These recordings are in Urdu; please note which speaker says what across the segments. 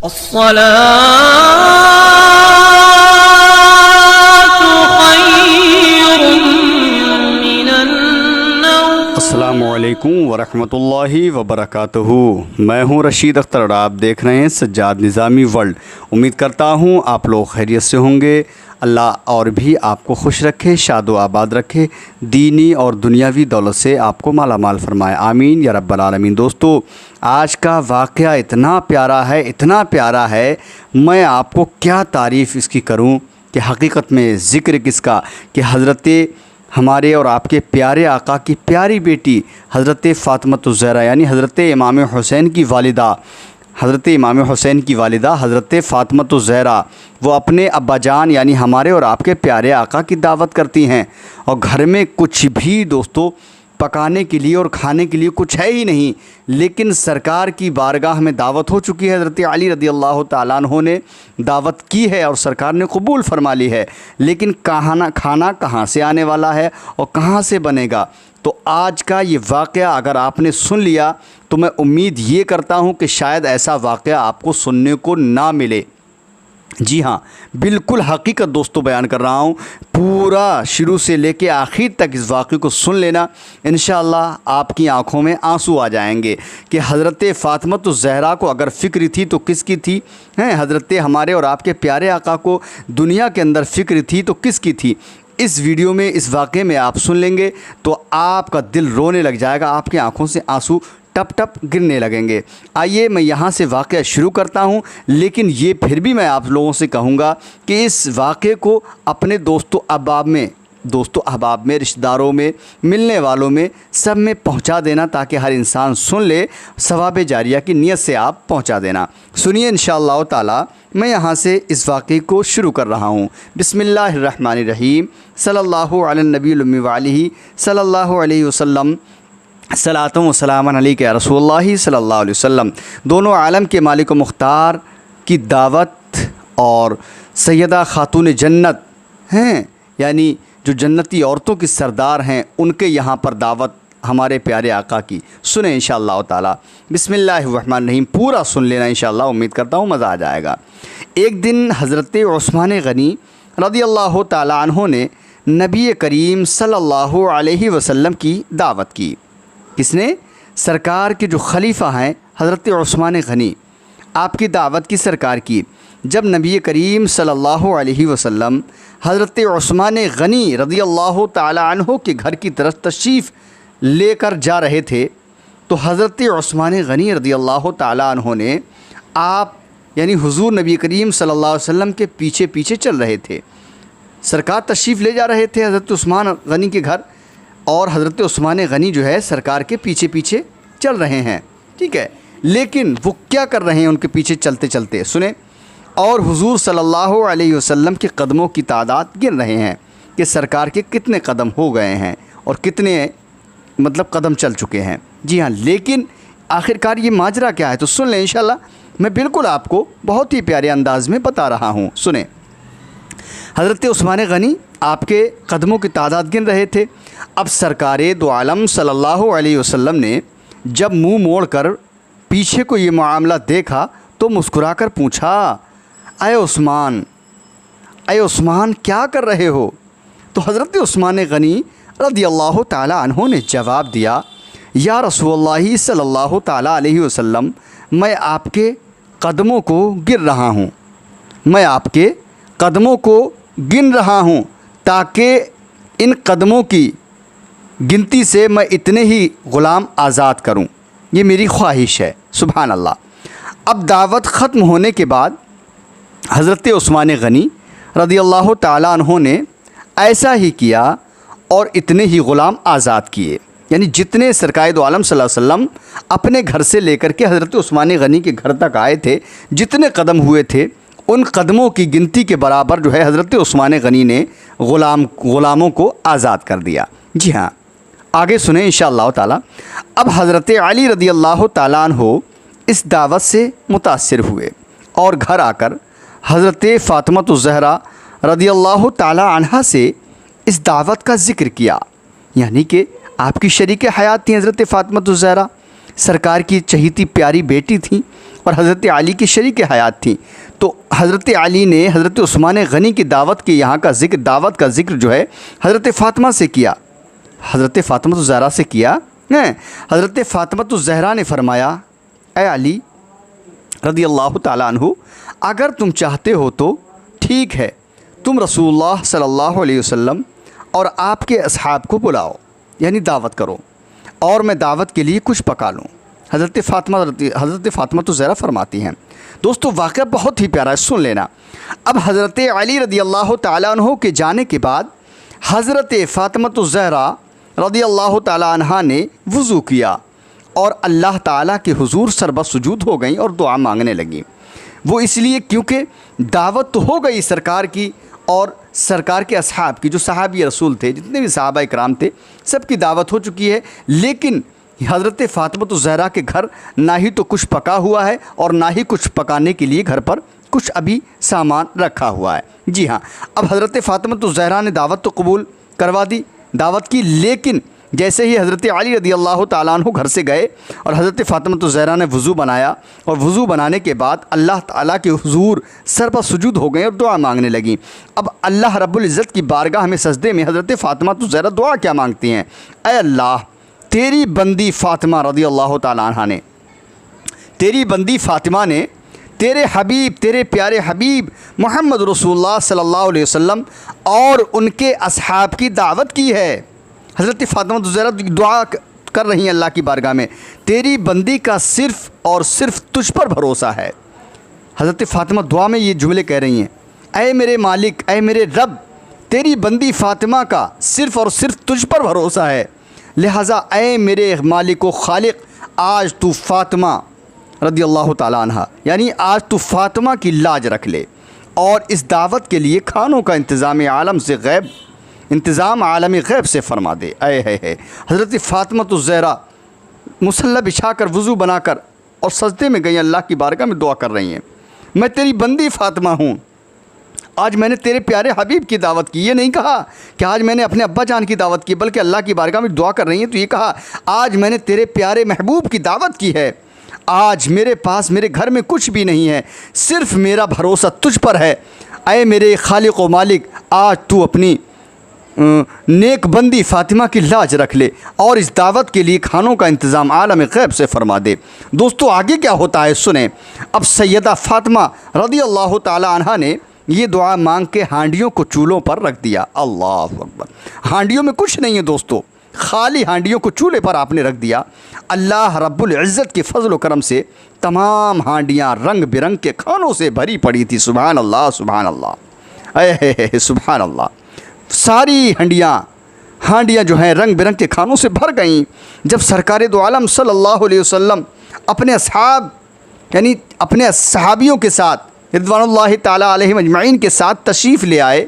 Speaker 1: السلام علیکم ورحمۃ اللہ وبرکاتہ۔ میں ہوں رشید اختر اور آپ دیکھ رہے ہیں سجاد نظامی ورلڈ۔ امید کرتا ہوں آپ لوگ خیریت سے ہوں گے۔ اللہ اور بھی آپ کو خوش رکھے، شاد و آباد رکھے، دینی اور دنیاوی دولت سے آپ کو مالا مال فرمائے، آمین یا رب العالمین۔ دوستو، آج کا واقعہ اتنا پیارا ہے، میں آپ کو کیا تعریف اس کی کروں کہ حقیقت میں ذکر کس کا کہ حضرت ہمارے اور آپ کے پیارے آقا کی پیاری بیٹی حضرت فاطمۃ الزہرا یعنی حضرت امام حسین کی والدہ حضرت فاطمۃ الزہرا، وہ اپنے ابا جان یعنی ہمارے اور آپ کے پیارے آقا کی دعوت کرتی ہیں، اور گھر میں کچھ بھی دوستو پکانے کے لیے اور کھانے کے لیے کچھ ہے ہی نہیں، لیکن سرکار کی بارگاہ میں دعوت ہو چکی ہے۔ حضرت علی رضی اللہ تعالیٰ عنہ نے دعوت کی ہے اور سرکار نے قبول فرما لی ہے، لیکن کھانا کہاں سے آنے والا ہے اور کہاں سے بنے گا؟ تو آج کا یہ واقعہ اگر آپ نے سن لیا تو میں امید یہ کرتا ہوں کہ شاید ایسا واقعہ آپ کو سننے کو نہ ملے۔ جی ہاں، بالکل حقیقت دوستو بیان کر رہا ہوں، پورا شروع سے لے کے آخر تک اس واقعے کو سن لینا، انشاءاللہ آپ کی آنکھوں میں آنسو آ جائیں گے کہ حضرت فاطمۃ الزہرا کو اگر فکر تھی تو کس کی تھی؟ حضرت ہمارے اور آپ کے پیارے آقا کو دنیا کے اندر فکر تھی تو کس کی تھی؟ اس ویڈیو میں، اس واقعے میں آپ سن لیں گے تو آپ کا دل رونے لگ جائے گا، آپ کی آنکھوں سے آنسو ٹپ ٹپ گرنے لگیں گے۔ آئیے میں یہاں سے واقعہ شروع کرتا ہوں، لیکن یہ پھر بھی میں آپ لوگوں سے کہوں گا کہ اس واقعے کو اپنے دوستو احباب میں، رشتہ داروں میں، ملنے والوں میں، سب میں پہنچا دینا تاکہ ہر انسان سن لے، ثواب جاریہ کی نیت سے آپ پہنچا دینا۔ سنیے انشاءاللہ تعالی، میں یہاں سے اس واقعے کو شروع کر رہا ہوں۔ بسم اللہ الرحمن الرحیم، صلی اللہ علی النبی الامی وآلہ صلی اللہ علیہ وسلم، صلاۃ و سلام علیک یا رسول اللہ صلی اللہ علیہ وسلم۔ دونوں عالم کے مالک و مختار کی دعوت اور سیدہ خاتون جنت ہیں، یعنی جو جنتی عورتوں کی سردار ہیں، ان کے یہاں پر دعوت ہمارے پیارے آقا کی سنیں انشاءاللہ تعالی۔ بسم اللہ الرحمن الرحیم، پورا سن لینا انشاءاللہ، امید کرتا ہوں مزہ آ جائے گا۔ ایک دن حضرت عثمان غنی رضی اللہ تعالی عنہ نے نبی کریم صلی اللہ علیہ وسلم کی دعوت کی۔ کس نے؟ سرکار کے جو خلیفہ ہیں حضرت عثمان غنی، آپ کی دعوت کی سرکار کی۔ جب نبی کریم صلی اللہ علیہ وسلم حضرت عثمان غنی رضی اللہ تعالی عنہ کے گھر کی طرف تشریف لے کر جا رہے تھے تو حضرت عثمان غنی رضی اللہ تعالی عنہ نے آپ یعنی حضور نبی کریم صلی اللہ علیہ وسلم کے پیچھے پیچھے چل رہے تھے۔ سرکار تشریف لے جا رہے تھے حضرت عثمان غنی کے گھر، اور حضرت عثمان غنی جو ہے سرکار کے پیچھے پیچھے چل رہے ہیں، ٹھیک ہے، لیکن وہ کیا کر رہے ہیں ان کے پیچھے چلتے چلتے؟ سنیں۔ اور حضور صلی اللہ علیہ وسلم کے قدموں کی تعداد گن رہے ہیں کہ سرکار کے کتنے قدم ہو گئے ہیں اور کتنے قدم چل چکے ہیں۔ جی ہاں، لیکن آخرکار یہ ماجرا کیا ہے تو سن لیں انشاءاللہ، میں بالکل آپ کو بہت ہی پیارے انداز میں بتا رہا ہوں، سنیں۔ حضرت عثمان غنی آپ کے قدموں کی تعداد گن رہے تھے۔ اب سرکار دو عالم صلی اللہ علیہ وسلم نے جب منہ موڑ کر پیچھے کو یہ معاملہ دیکھا تو مسکرا کر پوچھا، اے عثمان کیا کر رہے ہو؟ تو حضرت عثمان غنی رضی اللہ تعالی عنہ نے جواب دیا، یا رسول اللہ صلی اللہ تعالی علیہ وسلم، میں آپ کے قدموں کو گن رہا ہوں تاکہ ان قدموں کی گنتی سے میں اتنے ہی غلام آزاد کروں، یہ میری خواہش ہے۔ سبحان اللہ۔ اب دعوت ختم ہونے کے بعد حضرت عثمان غنی رضی اللہ تعالی عنہ نے ایسا ہی کیا اور اتنے ہی غلام آزاد کیے، یعنی جتنے سرکار دو عالم صلی اللہ علیہ وسلم اپنے گھر سے لے کر کے حضرت عثمان غنی کے گھر تک آئے تھے، جتنے قدم ہوئے تھے ان قدموں کی گنتی کے برابر جو ہے حضرت عثمان غنی نے غلاموں کو آزاد کر دیا۔ جی ہاں، آگے سنیں انشاءاللہ تعالی۔ اب حضرت علی رضی اللہ تعالیٰ عنہ اس دعوت سے متاثر ہوئے اور گھر آ کر حضرت فاطمۃ الزہرا رضی اللہ تعالیٰ عنہ سے اس دعوت کا ذکر کیا، یعنی کہ آپ کی شریک حیات تھیں حضرت فاطمۃ الزہرا، سرکار کی چہیتی پیاری بیٹی تھیں، اور حضرت علی کی شریک حیات تھیں، تو حضرت علی نے حضرت عثمان غنی کی دعوت کے یہاں کا ذکر، دعوت کا ذکر جو ہے حضرت فاطمہ سے کیا، حضرت فاطمہ الزہرا سے کیا۔ حضرت فاطمہ الزہرا نے فرمایا اے علی رضی اللہ تعالیٰ عنہ، اگر تم چاہتے ہو تو ٹھیک ہے، تم رسول اللہ صلی اللہ علیہ وسلم اور آپ کے اصحاب کو بلاؤ، یعنی دعوت کرو، اور میں دعوت کے لیے کچھ پکا لوں۔ حضرت فاطمہ الزہرا فرماتی ہیں دوستو، واقعہ بہت ہی پیارا ہے، سن لینا۔ اب حضرت علی رضی اللہ تعالیٰ عنہ کے جانے کے بعد حضرت فاطمہ الزہرا رضی اللہ تعالیٰ عنہ نے وضو کیا اور اللہ تعالیٰ کے حضور سربہ سجود ہو گئیں اور دعا مانگنے لگیں۔ وہ اس لیے کیونکہ دعوت تو ہو گئی سرکار کی اور سرکار کے اصحاب کی، جو صحابی رسول تھے، جتنے بھی صحابہ اکرام تھے، سب کی دعوت ہو چکی ہے، لیکن حضرت فاطمہ الزہرا کے گھر نہ ہی تو کچھ پکا ہوا ہے اور نہ ہی کچھ پکانے کے لیے گھر پر کچھ ابھی سامان رکھا ہوا ہے۔ جی ہاں، اب حضرت فاطمہ الزہرا نے دعوت تو قبول کروا دی، دعوت کی، لیکن جیسے ہی حضرت علی رضی اللہ تعالیٰ عنہ گھر سے گئے اور حضرت فاطمہ الزہرا نے وضو بنایا، اور وضو بنانے کے بعد اللہ تعالیٰ کے حضور سر پر سجود ہو گئے اور دعا مانگنے لگیں۔ اب اللہ رب العزت کی بارگاہ میں سجدے میں حضرت فاطمہ الزہرا دعا کیا مانگتی ہیں؟ اے اللہ، تیری بندی فاطمہ رضی اللہ تعالیٰ عنہ نے، تیری بندی فاطمہ نے تیرے حبیب، تیرے پیارے حبیب محمد رسول اللہ صلی اللہ علیہ وسلم اور ان کے اصحاب کی دعوت کی ہے۔ حضرت فاطمہ الزہرا دعا کر رہی ہیں اللہ کی بارگاہ میں، تیری بندی کا صرف اور صرف تجھ پر بھروسہ ہے۔ حضرت فاطمہ دعا میں یہ جملے کہہ رہی ہیں، اے میرے مالک، اے میرے رب، تیری بندی فاطمہ کا صرف اور صرف تجھ پر بھروسہ ہے، لہٰذا اے میرے مالک و خالق، آج تو فاطمہ رضی اللہ تعالیٰ عنہ، یعنی آج تو فاطمہ کی لاج رکھ لے، اور اس دعوت کے لیے کھانوں کا انتظام عالم غیب سے فرما دے۔ اے حضرت فاطمہ الزہرا مصلی بچھا کر، وضو بنا کر اور سجدے میں گئی، اللہ کی بارگاہ میں دعا کر رہی ہیں، میں تیری بندی فاطمہ ہوں، آج میں نے تیرے پیارے حبیب کی دعوت کی۔ یہ نہیں کہا کہ آج میں نے اپنے ابا جان کی دعوت کی، بلکہ اللہ کی بارگاہ میں دعا کر رہی ہیں تو یہ کہا آج میں نے تیرے پیارے محبوب کی دعوت کی ہے، آج میرے پاس، میرے گھر میں کچھ بھی نہیں ہے، صرف میرا بھروسہ تجھ پر ہے۔ اے میرے خالق و مالک، آج تو اپنی نیک بندی فاطمہ کی لاج رکھ لے اور اس دعوت کے لیے کھانوں کا انتظام عالم غیب سے فرما دے۔ دوستو آگے کیا ہوتا ہے سنیں۔ اب سیدہ فاطمہ رضی اللہ تعالی عنہ نے یہ دعا مانگ کے ہانڈیوں کو چولہوں پر رکھ دیا۔ اللہ اکبر، ہانڈیوں میں کچھ نہیں ہے دوستو، خالی ہانڈیوں کو چولہے پر آپ نے رکھ دیا۔ اللہ رب العزت کے فضل و کرم سے تمام ہانڈیاں رنگ برنگ کے کھانوں سے بھری پڑی تھی۔ سبحان اللہ، سبحان اللہ، اے سبحان اللہ، ساری ہانڈیاں جو ہیں رنگ برنگ کے کھانوں سے بھر گئیں۔ جب سرکار دو عالم صلی اللہ علیہ وسلم اپنے اصحاب، یعنی اپنے صحابیوں کے ساتھ رضوان اللہ تعالیٰ علیہم اجمعین کے ساتھ تشریف لے آئے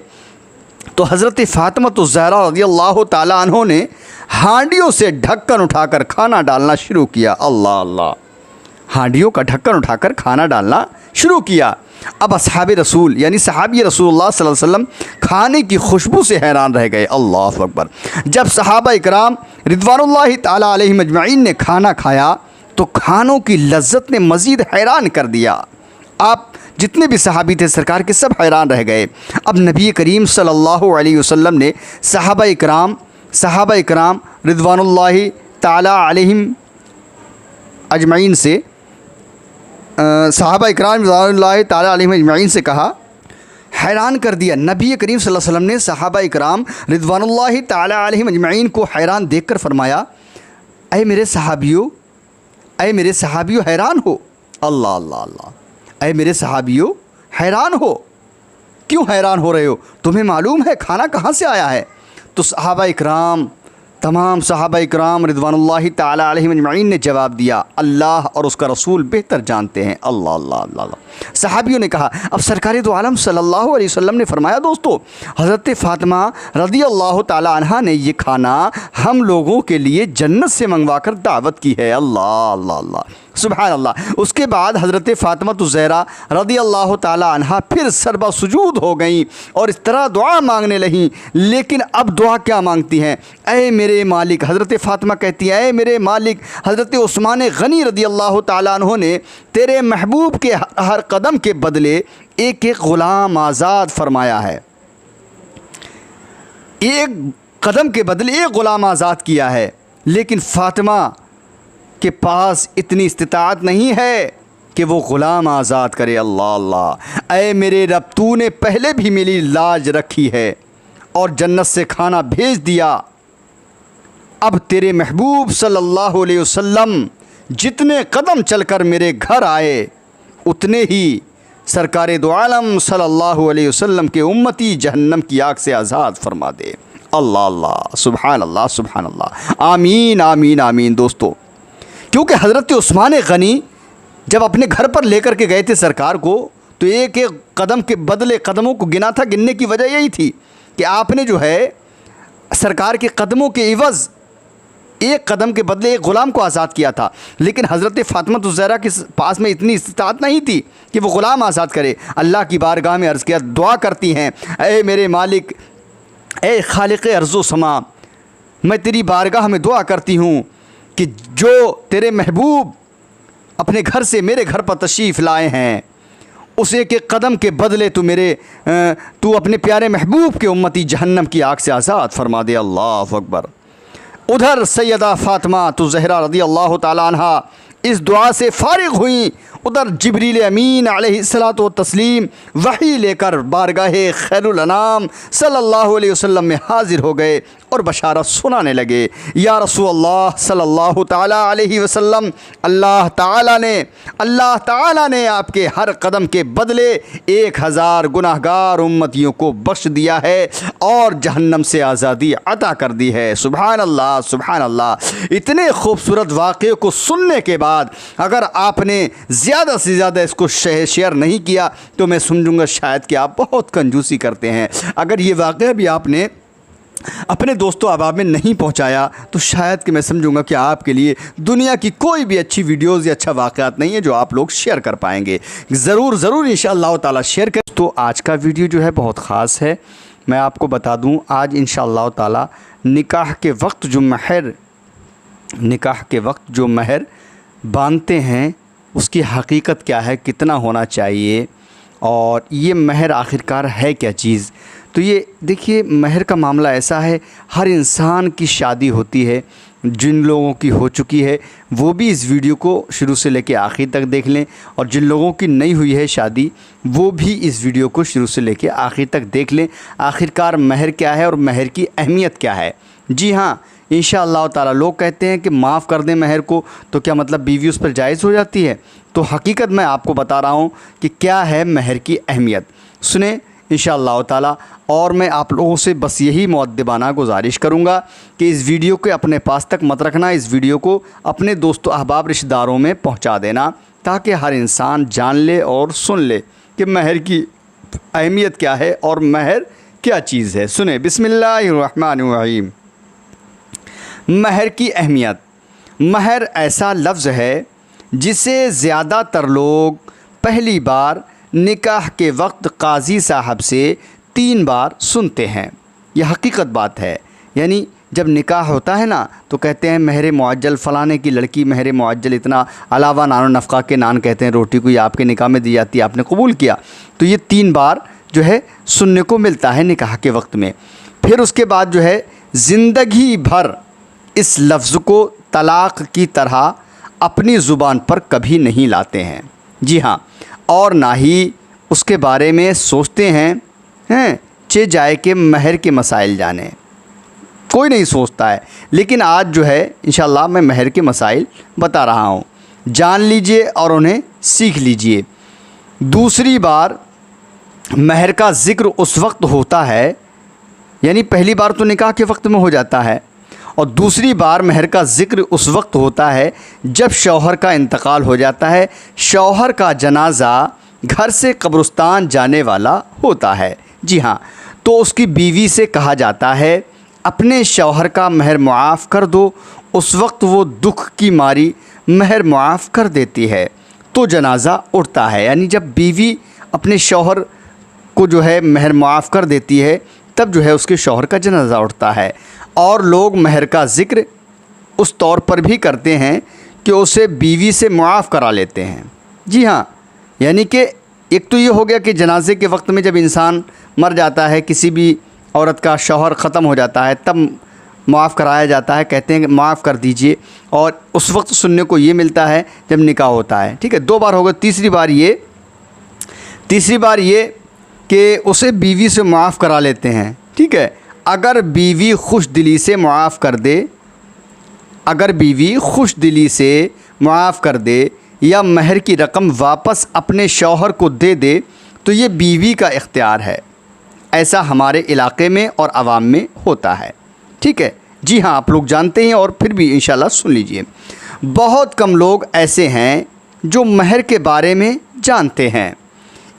Speaker 1: تو حضرت فاطمہ الزہرا رضی اللہ تعالیٰ عنہ نے ہانڈیوں سے ڈھکن اٹھا کر کھانا ڈالنا شروع کیا۔ اللہ اللہ، ہانڈیوں کا ڈھکن اٹھا کر کھانا ڈالنا شروع کیا۔ اب اصحاب رسول یعنی صحابی رسول اللہ صلی اللہ علیہ وسلم کھانے کی خوشبو سے حیران رہ گئے۔ اللہ اکبر، جب صحابہ اکرام رضوان اللہ تعالیٰ علیہم اجمعین نے کھانا کھایا تو کھانوں کی لذت نے مزید حیران کر دیا۔ آپ جتنے بھی صحابی تھے سرکار کے سب حیران رہ گئے۔ اب نبی کریم صلی اللہ علیہ وسلم نے صحابہ اکرام رضوان اللہ تعالیٰ علیہم اجمعین سے صحابہ اکرام رضوان اللہ تعالیٰ علیہم اجمعین سے کہا، حیران کر دیا۔ نبی کریم صلی اللہ علیہ وسلم نے صحابہ اکرام رضوان اللہ تعالیٰ علیہم اجمعین کو حیران دیکھ کر فرمایا، اے میرے صحابیوں حیران ہو۔ اللہ اللہ اللہ، اے میرے صحابیوں حیران ہو، کیوں حیران ہو رہے ہو؟ تمہیں معلوم ہے کھانا کہاں سے آیا ہے؟ تو تمام صحابہ اکرام رضوان اللہ تعالیٰ علیہم اجمعین نے جواب دیا، اللہ اور اس کا رسول بہتر جانتے ہیں۔ اللہ اللہ اللہ اللہ، صحابیوں نے کہا۔ اب سرکار دو عالم صلی اللہ علیہ وسلم نے فرمایا، دوستو حضرت فاطمہ رضی اللہ تعالیٰ عنہ نے یہ کھانا ہم لوگوں کے لیے جنت سے منگوا کر دعوت کی ہے۔ اللہ اللہ اللہ، سبحان اللہ۔ اس کے بعد حضرت فاطمہ الزہرا رضی اللہ تعالی عنہا پھر سربا سجود ہو گئیں اور اس طرح دعا مانگنے لگیں، لیکن اب دعا کیا مانگتی ہیں؟ اے میرے مالک، حضرت فاطمہ کہتی ہیں اے میرے مالک، حضرت عثمان غنی رضی اللہ تعالیٰ عنہ نے تیرے محبوب کے ہر قدم کے بدلے ایک ایک غلام آزاد فرمایا ہے، ایک قدم کے بدلے ایک غلام آزاد کیا ہے، لیکن فاطمہ کے پاس اتنی استطاعت نہیں ہے کہ وہ غلام آزاد کرے۔ اللہ اللہ، اے میرے رب، تو نے پہلے بھی میری لاج رکھی ہے اور جنت سے کھانا بھیج دیا، اب تیرے محبوب صلی اللہ علیہ وسلم جتنے قدم چل کر میرے گھر آئے اتنے ہی سرکار دو عالم صلی اللہ علیہ وسلم کے امتی جہنم کی آگ سے آزاد فرما دے۔ اللہ اللہ، سبحان اللہ سبحان اللہ، آمین آمین آمین۔ دوستو، کیونکہ حضرت عثمان غنی جب اپنے گھر پر لے کر کے گئے تھے سرکار کو، تو ایک ایک قدم کے بدلے قدموں کو گنا تھا۔ گننے کی وجہ یہی تھی کہ آپ نے جو ہے سرکار کے قدموں کے عوض ایک قدم کے بدلے ایک غلام کو آزاد کیا تھا، لیکن حضرت فاطمہ الزہرا کے پاس میں اتنی استطاعت نہیں تھی کہ وہ غلام آزاد کرے۔ اللہ کی بارگاہ میں عرض کیا، دعا کرتی ہیں اے میرے مالک، اے خالق ارض و سما، میں تیری بارگاہ میں دعا کرتی ہوں کہ جو تیرے محبوب اپنے گھر سے میرے گھر پر تشریف لائے ہیں، اس ایک ایک قدم کے بدلے تو اپنے پیارے محبوب کے امتی جہنم کی آگ سے آزاد فرما دے۔ اللہ اکبر۔ ادھر سیدہ فاطمہ الزہرا رضی اللہ تعالیٰ عنہا اس دعا سے فارغ ہوئیں، ادھر جبریل امین علیہ الصلاۃ والتسلیم وحی لے کر بارگاہ خیر الانام صلی اللہ علیہ وسلم میں حاضر ہو گئے اور بشارت سنانے لگے۔ یا رسول اللہ صلی اللہ تعالیٰ علیہ وسلم، اللہ تعالیٰ نے آپ کے ہر قدم کے بدلے 1000 گناہگار امتیوں کو بخش دیا ہے اور جہنم سے آزادی عطا کر دی ہے۔ سبحان اللہ سبحان اللہ۔ اتنے خوبصورت واقعے کو سننے کے بعد اگر آپ نے زیادہ سے زیادہ اس کو شیئر نہیں کیا تو میں سمجھوں گا شاید کہ آپ بہت کنجوسی کرتے ہیں۔ اگر یہ واقعہ بھی آپ نے اپنے دوستوں احباب میں نہیں پہنچایا تو شاید کہ میں سمجھوں گا کہ آپ کے لیے دنیا کی کوئی بھی اچھی ویڈیوز یا اچھا واقعات نہیں ہے جو آپ لوگ شیئر کر پائیں گے۔ ضرور انشاءاللہ تعالی شیئر کریں۔ تو آج کا ویڈیو جو ہے بہت خاص ہے، میں آپ کو بتا دوں آج انشاءاللہ تعالی نکاح کے وقت جو مہر باندھتے ہیں اس کی حقیقت کیا ہے، کتنا ہونا چاہیے، اور یہ مہر آخرکار ہے کیا چیز۔ تو یہ دیکھیے، مہر کا معاملہ ایسا ہے، ہر انسان کی شادی ہوتی ہے، جن لوگوں کی ہو چکی ہے وہ بھی اس ویڈیو کو شروع سے لے کے آخر تک دیکھ لیں، اور جن لوگوں کی نہیں ہوئی ہے شادی وہ بھی اس ویڈیو کو شروع سے لے کے آخر تک دیکھ لیں، آخرکار مہر کیا ہے اور مہر کی اہمیت کیا ہے۔ جی ہاں، انشاءاللہ تعالی لوگ کہتے ہیں کہ معاف کر دیں مہر کو تو کیا مطلب بیوی اس پر جائز ہو جاتی ہے؟ تو حقیقت میں آپ کو بتا رہا ہوں کہ کیا ہے مہر کی اہمیت، سنیں انشاءاللہ تعالی۔ اور میں آپ لوگوں سے بس یہی مؤدبانہ گزارش کروں گا کہ اس ویڈیو کو اپنے پاس تک مت رکھنا، اس ویڈیو کو اپنے دوستوں احباب رشتہ داروں میں پہنچا دینا تاکہ ہر انسان جان لے اور سن لے کہ مہر کی اہمیت کیا ہے اور مہر کیا چیز ہے۔ سنیں، بسم اللہ الرحمن الرحیم۔ مہر کی اہمیت۔ مہر ایسا لفظ ہے جسے زیادہ تر لوگ پہلی بار نکاح کے وقت قاضی صاحب سے 3 بار سنتے ہیں۔ یہ حقیقت بات ہے، یعنی جب نکاح ہوتا ہے نا تو کہتے ہیں مہر معجل، فلانے کی لڑکی مہر معجل اتنا، علاوہ نان و نفقہ کے نان کہتے ہیں، روٹی کوئی آپ کے نکاح میں دی جاتی ہے، آپ نے قبول کیا، تو یہ 3 بار جو ہے سننے کو ملتا ہے نکاح کے وقت میں۔ پھر اس کے بعد جو ہے زندگی بھر اس لفظ کو طلاق کی طرح اپنی زبان پر کبھی نہیں لاتے ہیں، جی ہاں، اور نہ ہی اس کے بارے میں سوچتے ہیں جائے کہ مہر کے مسائل جانیں، کوئی نہیں سوچتا ہے۔ لیکن آج جو ہے انشاءاللہ میں مہر کے مسائل بتا رہا ہوں، جان لیجئے اور انہیں سیکھ لیجئے۔ دوسری بار مہر کا ذکر اس وقت ہوتا ہے، یعنی پہلی بار تو نکاح کے وقت میں ہو جاتا ہے، اور دوسری بار مہر کا ذکر اس وقت ہوتا ہے جب شوہر کا انتقال ہو جاتا ہے، شوہر کا جنازہ گھر سے قبرستان جانے والا ہوتا ہے، جی ہاں، تو اس کی بیوی سے کہا جاتا ہے اپنے شوہر کا مہر معاف کر دو۔ اس وقت وہ دکھ کی ماری مہر معاف کر دیتی ہے تو جنازہ اٹھتا ہے. یعنی جب بیوی اپنے شوہر کو جو ہے مہر معاف کر دیتی ہے تب جو ہے اس کے شوہر کا جنازہ اٹھتا ہے. اور لوگ مہر کا ذکر اس طور پر بھی کرتے ہیں کہ اسے بیوی سے معاف کرا لیتے ہیں. جی ہاں، یعنی کہ ایک تو یہ ہو گیا کہ جنازے کے وقت میں جب انسان مر جاتا ہے، کسی بھی عورت کا شوہر ختم ہو جاتا ہے، تب معاف کرایا جاتا ہے، کہتے ہیں کہ معاف کر دیجئے. اور اس وقت سننے کو یہ ملتا ہے جب نکاح ہوتا ہے. ٹھیک ہے، 2 بار ہوگا. تیسری بار یہ کہ اسے بیوی سے معاف کرا لیتے ہیں. ٹھیک ہے، اگر بیوی خوش دلی سے معاف کر دے یا مہر کی رقم واپس اپنے شوہر کو دے دے تو یہ بیوی کا اختیار ہے. ایسا ہمارے علاقے میں اور عوام میں ہوتا ہے. ٹھیک ہے، جی ہاں، آپ لوگ جانتے ہیں اور پھر بھی انشاءاللہ سن لیجئے. بہت کم لوگ ایسے ہیں جو مہر کے بارے میں جانتے ہیں.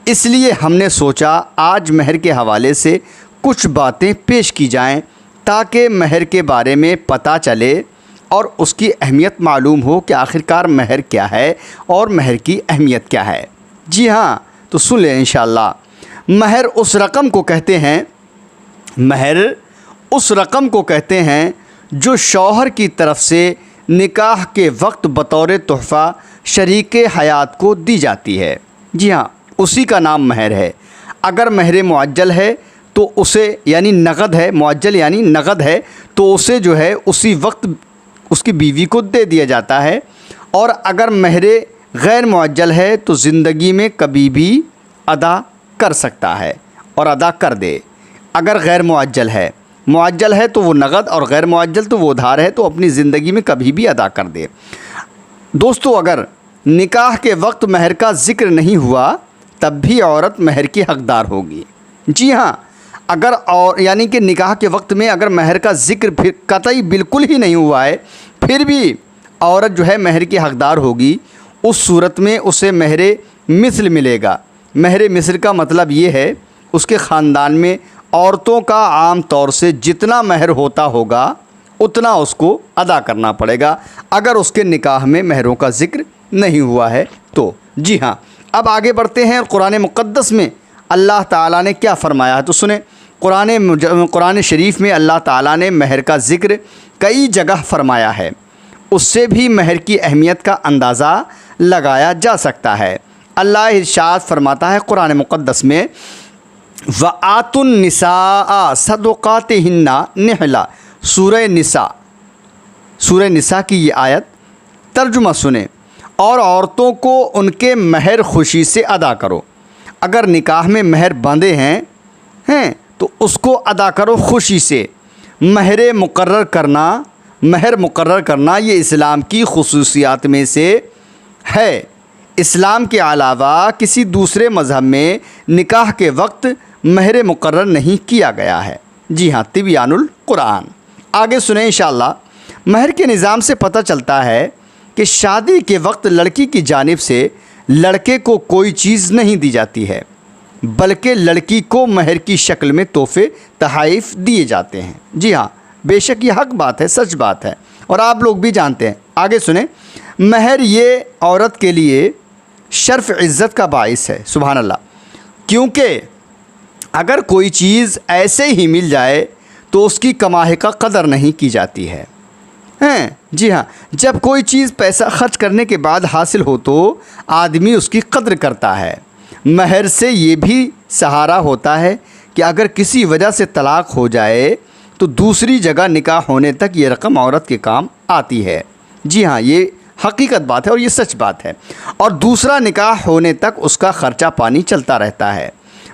Speaker 1: اس لیے ہم نے سوچا آج مہر کے حوالے سے کچھ باتیں پیش کی جائیں تاکہ مہر کے بارے میں پتہ چلے اور اس کی اہمیت معلوم ہو کہ آخرکار مہر کیا ہے اور مہر کی اہمیت کیا ہے. جی ہاں، تو سن لیں انشاءاللہ. مہر اس رقم کو کہتے ہیں جو شوہر کی طرف سے نکاح کے وقت بطور تحفہ شریک حیات کو دی جاتی ہے. جی ہاں، اسی کا نام مہر ہے. اگر مہر معجل ہے تو اسے یعنی نقد ہے، معجل یعنی نقد ہے، تو اسے جو ہے اسی وقت اس کی بیوی کو دے دیا جاتا ہے. اور اگر مہر غیر معجل ہے تو زندگی میں کبھی بھی ادا کر سکتا ہے اور ادا کر دے. اگر غیر معجل ہے تو وہ نقد، اور غیر معجل تو وہ ادھار ہے، تو اپنی زندگی میں کبھی بھی ادا کر دے. دوستو، اگر نکاح کے وقت مہر کا ذکر نہیں ہوا تب بھی عورت مہر کی حقدار ہوگی. جی ہاں، یعنی کہ نکاح کے وقت میں اگر مہر کا ذکر پھر قطعی بالکل ہی نہیں ہوا ہے پھر بھی عورت جو ہے مہر کی حقدار ہوگی. اس صورت میں اسے مہر مثل ملے گا. مہر مثل کا مطلب یہ ہے اس کے خاندان میں عورتوں کا عام طور سے جتنا مہر ہوتا ہوگا اتنا اس کو ادا کرنا پڑے گا اگر اس کے نکاح میں مہروں کا ذکر نہیں ہوا ہے تو. جی ہاں، اب آگے بڑھتے ہیں. قرآن مقدس میں اللہ تعالیٰ نے کیا فرمایا ہے تو سنیں. قرآن شریف میں اللہ تعالیٰ نے مہر کا ذکر کئی جگہ فرمایا ہے. اس سے بھی مہر کی اہمیت کا اندازہ لگایا جا سکتا ہے. اللہ ارشاد فرماتا ہے قرآن مقدس میں وَآتُوا النِّسَاءَ صَدُقَاتِهِنَّ نِحْلًا. سورہ نساء کی یہ آیت ترجمہ سنیں. اور عورتوں کو ان کے مہر خوشی سے ادا کرو. اگر نکاح میں مہر باندھے ہیں تو اس کو ادا کرو خوشی سے. مہر مقرر کرنا یہ اسلام کی خصوصیات میں سے ہے. اسلام کے علاوہ کسی دوسرے مذہب میں نکاح کے وقت مہر مقرر نہیں کیا گیا ہے. جی ہاں، تبیان القرآن. آگے سنیں انشاءاللہ. مہر کے نظام سے پتہ چلتا ہے کہ شادی کے وقت لڑکی کی جانب سے لڑکے کو کوئی چیز نہیں دی جاتی ہے بلکہ لڑکی کو مہر کی شکل میں تحفے تحائف دیے جاتے ہیں. جی ہاں، بے شک یہ حق بات ہے، سچ بات ہے اور آپ لوگ بھی جانتے ہیں. آگے سنیں. مہر یہ عورت کے لیے شرف عزت کا باعث ہے. سبحان اللہ. کیونکہ اگر کوئی چیز ایسے ہی مل جائے تو اس کی کمائی کا قدر نہیں کی جاتی ہے. جی ہاں، جب کوئی چیز پیسہ خرچ کرنے کے بعد حاصل ہو تو آدمی اس کی قدر کرتا ہے. مہر سے یہ بھی سہارا ہوتا ہے کہ اگر کسی وجہ سے طلاق ہو جائے تو دوسری جگہ نکاح ہونے تک یہ رقم عورت کے کام آتی ہے. جی ہاں، یہ حقیقت بات ہے اور یہ سچ بات ہے. اور دوسرا نکاح ہونے تک اس کا خرچہ پانی چلتا رہتا ہے.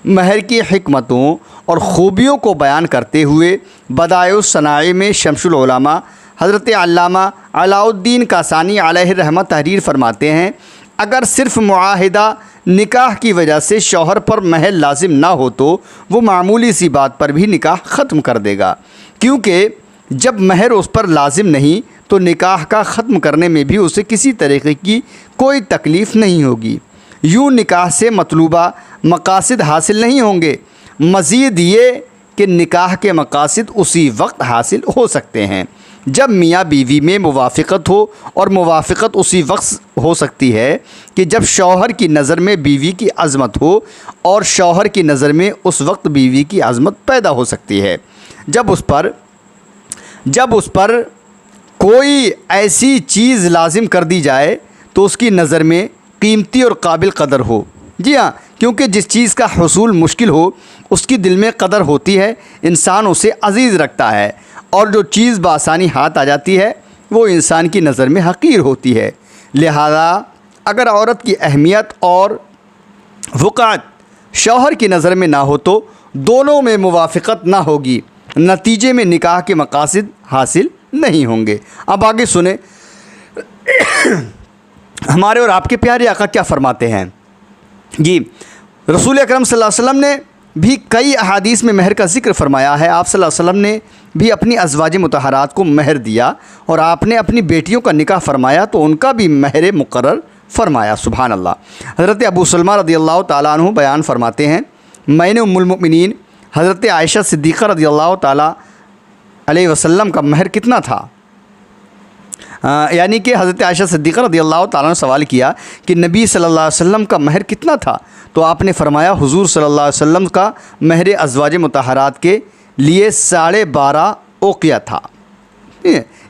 Speaker 1: مہر کی حکمتوں اور خوبیوں کو بیان کرتے ہوئے بدائع الصنائع میں شمس العلماء حضرت علامہ علاء الدین کاسانی علیہ الرحمہ تحریر فرماتے ہیں اگر صرف معاہدہ نکاح کی وجہ سے شوہر پر مہر لازم نہ ہو تو وہ معمولی سی بات پر بھی نکاح ختم کر دے گا. کیونکہ جب مہر اس پر لازم نہیں تو نکاح کا ختم کرنے میں بھی اسے کسی طریقے کی کوئی تکلیف نہیں ہوگی. یوں نکاح سے مطلوبہ مقاصد حاصل نہیں ہوں گے. مزید یہ کہ نکاح کے مقاصد اسی وقت حاصل ہو سکتے ہیں جب میاں بیوی میں موافقت ہو، اور موافقت اسی وقت ہو سکتی ہے کہ جب شوہر کی نظر میں بیوی کی عظمت ہو، اور شوہر کی نظر میں اس وقت بیوی کی عظمت پیدا ہو سکتی ہے جب اس پر کوئی ایسی چیز لازم کر دی جائے تو اس کی نظر میں قیمتی اور قابل قدر ہو۔ جی ہاں، کیونکہ جس چیز کا حصول مشکل ہو اس کی دل میں قدر ہوتی ہے، انسان اسے عزیز رکھتا ہے، اور جو چیز بآسانی ہاتھ آ جاتی ہے وہ انسان کی نظر میں حقیر ہوتی ہے۔ لہذا اگر عورت کی اہمیت اور وقعت شوہر کی نظر میں نہ ہو تو دونوں میں موافقت نہ ہوگی، نتیجے میں نکاح کے مقاصد حاصل نہیں ہوں گے۔ اب آگے سنیں ہمارے اور آپ کے پیارے آقا کیا فرماتے ہیں۔ جی، رسول اکرم صلی اللہ علیہ وسلم نے بھی کئی احادیث میں مہر کا ذکر فرمایا ہے۔ آپ صلی اللہ علیہ وسلم نے بھی اپنی ازواج مطہرات کو مہر دیا، اور آپ نے اپنی بیٹیوں کا نکاح فرمایا تو ان کا بھی مہر مقرر فرمایا۔ سبحان اللہ۔ حضرت ابو سلمہ رضی اللہ تعالیٰ عنہ بیان فرماتے ہیں، میں نے ام المؤمنین حضرت عائشہ صدیقہ رضی اللہ تعالیٰ علیہ وسلم کا مہر کتنا تھا، یعنی کہ حضرت عائشہ صدیقہ رضی اللہ تعالیٰ نے سوال کیا کہ نبی صلی اللہ علیہ وسلم کا مہر کتنا تھا، تو آپ نے فرمایا حضور صلی اللہ علیہ وسلم کا مہر ازواج مطہرات کے لیے 12.5 اوقیہ تھا،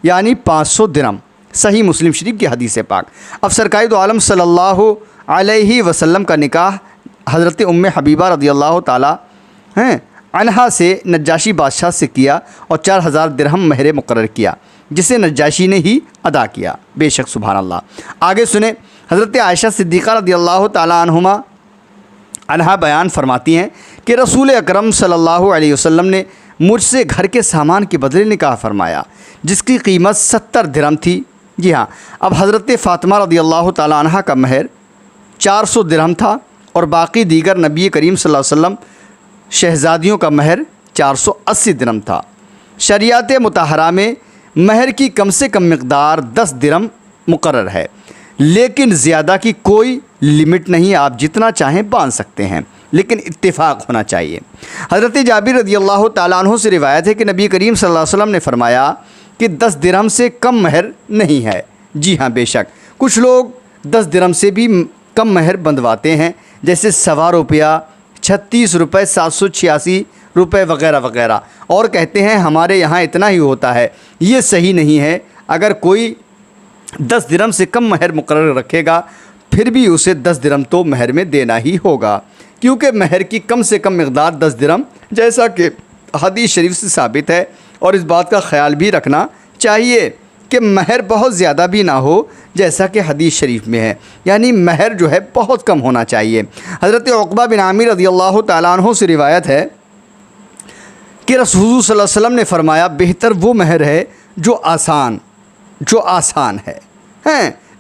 Speaker 1: یعنی 500 درہم۔ صحیح مسلم شریف کی حدیث پاک۔ اب سرکار دو عالم صلی اللہ علیہ وسلم کا نکاح حضرت ام حبیبہ رضی اللہ تعالیٰ عنہا سے نجاشی بادشاہ سے کیا، اور 4000 درہم مہر مقرر کیا، جسے نجاشی نے ہی ادا کیا۔ بے شک سبحان اللہ۔ آگے سنیں، حضرت عائشہ صدیقہ رضی اللہ تعالیٰ عنہا بیان فرماتی ہیں کہ رسول اکرم صلی اللہ علیہ وسلم نے مجھ سے گھر کے سامان کے بدلے نکاح فرمایا، جس کی قیمت 70 درہم تھی۔ جی ہاں، اب حضرت فاطمہ رضی اللہ تعالیٰ عنہا کا مہر 400 درہم تھا، اور باقی دیگر نبی کریم صلی اللہ علیہ وسلم شہزادیوں کا مہر 480 درہم تھا۔ شریعت مطہرہ میں مہر کی کم سے کم مقدار 10 درہم مقرر ہے، لیکن زیادہ کی کوئی لمٹ نہیں، آپ جتنا چاہیں باندھ سکتے ہیں، لیکن اتفاق ہونا چاہیے۔ حضرت جابر رضی اللہ تعالیٰ عنہ سے روایت ہے کہ نبی کریم صلی اللہ علیہ وسلم نے فرمایا کہ 10 درہم سے کم مہر نہیں ہے۔ جی ہاں، بے شک کچھ لوگ 10 درہم سے بھی کم مہر بندواتے ہیں، جیسے 1.25 روپیہ، 36 روپے، 786 روپے وغیرہ وغیرہ، اور کہتے ہیں ہمارے یہاں اتنا ہی ہوتا ہے۔ یہ صحیح نہیں ہے۔ اگر کوئی 10 درہم سے کم مہر مقرر رکھے گا پھر بھی اسے 10 درہم تو مہر میں دینا ہی ہوگا، کیونکہ مہر کی کم سے کم مقدار 10 درہم جیسا کہ حدیث شریف سے ثابت ہے۔ اور اس بات کا خیال بھی رکھنا چاہیے کہ مہر بہت زیادہ بھی نہ ہو جیسا کہ حدیث شریف میں ہے، یعنی مہر جو ہے بہت کم ہونا چاہیے۔ حضرت عقبہ بن عامر رضی اللہ تعالیٰ عنہ سے روایت ہے کہ رسول صلی اللہ علیہ وسلم نے فرمایا بہتر وہ مہر ہے جو آسان ہے۔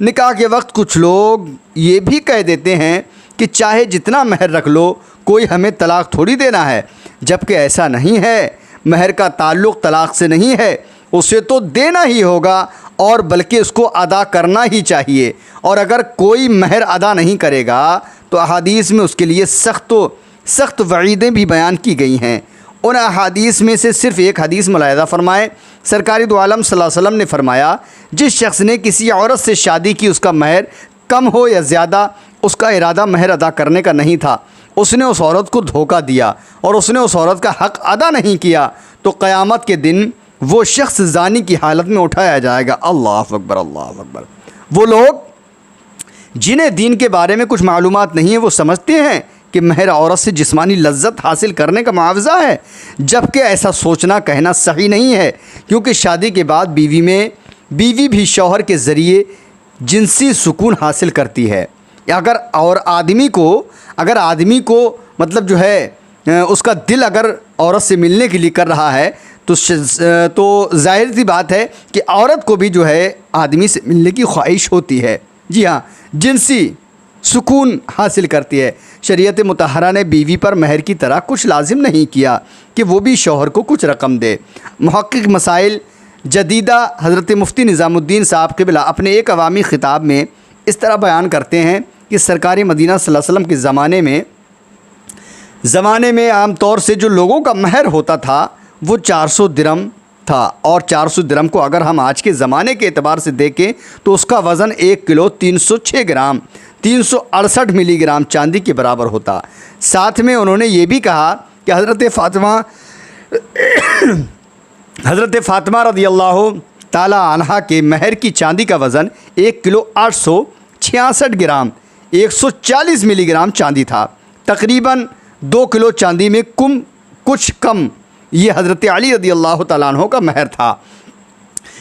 Speaker 1: نکاح کے وقت کچھ لوگ یہ بھی کہہ دیتے ہیں کہ چاہے جتنا مہر رکھ لو کوئی ہمیں طلاق تھوڑی دینا ہے، جبکہ ایسا نہیں ہے۔ مہر کا تعلق طلاق سے نہیں ہے، اسے تو دینا ہی ہوگا، اور بلکہ اس کو ادا کرنا ہی چاہیے، اور اگر کوئی مہر ادا نہیں کرے گا تو احادیث میں اس کے لیے سخت وعیدیں بھی بیان کی گئی ہیں۔ ان احادیث میں سے صرف ایک حدیث ملاحظہ فرمائیں۔ سرکار دو عالم صلی اللہ علیہ وسلم نے فرمایا جس شخص نے کسی عورت سے شادی کی، اس کا مہر کم ہو یا زیادہ، اس کا ارادہ مہر ادا کرنے کا نہیں تھا، اس نے اس عورت کو دھوکہ دیا اور اس نے اس عورت کا حق ادا نہیں کیا، تو قیامت کے دن وہ شخص زانی کی حالت میں اٹھایا جائے گا۔ اللہ اکبر، اللہ اکبر۔ وہ لوگ جنہیں دین کے بارے میں کچھ معلومات نہیں ہے وہ سمجھتے ہیں کہ مہر عورت سے جسمانی لذت حاصل کرنے کا معاوضہ ہے، جبکہ ایسا سوچنا کہنا صحیح نہیں ہے، کیونکہ شادی کے بعد بیوی بھی شوہر کے ذریعے جنسی سکون حاصل کرتی ہے۔ اگر آدمی کو مطلب جو ہے اس کا دل اگر عورت سے ملنے کے لیے کر رہا ہے تو ظاہر سی بات ہے کہ عورت کو بھی جو ہے آدمی سے ملنے کی خواہش ہوتی ہے۔ جی ہاں، جنسی سکون حاصل کرتی ہے۔ شریعت مطہرہ نے بیوی پر مہر کی طرح کچھ لازم نہیں کیا کہ وہ بھی شوہر کو کچھ رقم دے۔ محقق مسائل جدیدہ حضرت مفتی نظام الدین صاحب قبلہ اپنے ایک عوامی خطاب میں اس طرح بیان کرتے ہیں کہ سرکار مدینہ صلی اللہ علیہ وسلم کے زمانے میں عام طور سے جو لوگوں کا مہر ہوتا تھا وہ 400 درہم تھا اور 400 درہم کو اگر ہم آج کے زمانے کے اعتبار سے دیکھیں تو اس کا وزن 1 کلو 306 گرام 368 ملی گرام چاندی کے برابر ہوتا۔ ساتھ میں انہوں نے یہ بھی کہا کہ حضرت فاطمہ رضی اللہ تعالی عنہا کے مہر کی چاندی کا وزن 1 کلو 866 گرام 140 ملی گرام چاندی تھا، تقریباً 2 کلو چاندی میں کچھ کم یہ حضرت علی رضی اللہ تعالیٰ عنہ کا مہر تھا،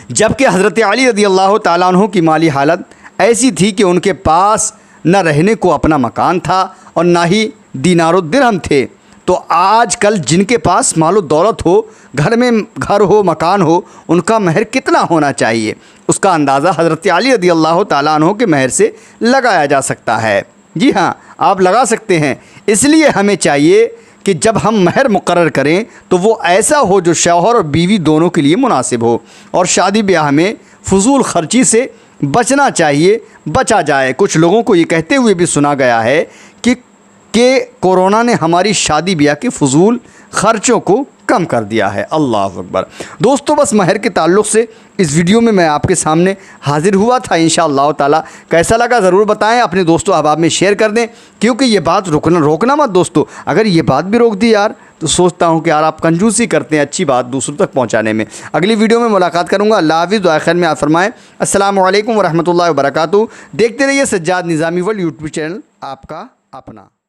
Speaker 1: جبکہ حضرت علی رضی اللہ تعالیٰ عنہ کی مالی حالت ایسی تھی کہ ان کے پاس نہ رہنے کو اپنا مکان تھا اور نہ ہی دینار و درہم تھے۔ تو آج کل جن کے پاس مال و دولت ہو، گھر ہو، مکان ہو، ان کا مہر کتنا ہونا چاہیے، اس کا اندازہ حضرت علی رضی اللہ تعالیٰ عنہ کے مہر سے لگایا جا سکتا ہے۔ جی ہاں، آپ لگا سکتے ہیں۔ اس لیے ہمیں چاہیے کہ جب ہم مہر مقرر کریں تو وہ ایسا ہو جو شوہر اور بیوی دونوں کے لیے مناسب ہو، اور شادی بیاہ میں فضول خرچی سے بچا جائے۔ کچھ لوگوں کو یہ کہتے ہوئے بھی سنا گیا ہے کہ کورونا نے ہماری شادی بیاہ کے فضول خرچوں کو کم کر دیا ہے۔ اللہ اکبر۔ دوستو، بس مہر کے تعلق سے اس ویڈیو میں آپ کے سامنے حاضر ہوا تھا۔ انشاءاللہ تعالی کیسا لگا ضرور بتائیں، اپنے دوستوں احباب میں شیئر کر دیں، کیونکہ یہ بات روکنا مت دوستو۔ اگر یہ بات بھی روک دی یار تو سوچتا ہوں کہ یار آپ کنجوسی کرتے ہیں اچھی بات دوسروں تک پہنچانے میں۔ اگلی ویڈیو میں ملاقات کروں گا۔ اللہ حافظ، دعا خیر میں آپ فرمائیں۔ السلام علیکم ورحمۃ اللہ وبرکاتہ۔ دیکھتے رہیے سجاد نظامی ورلڈ یوٹیوب چینل، آپ کا اپنا۔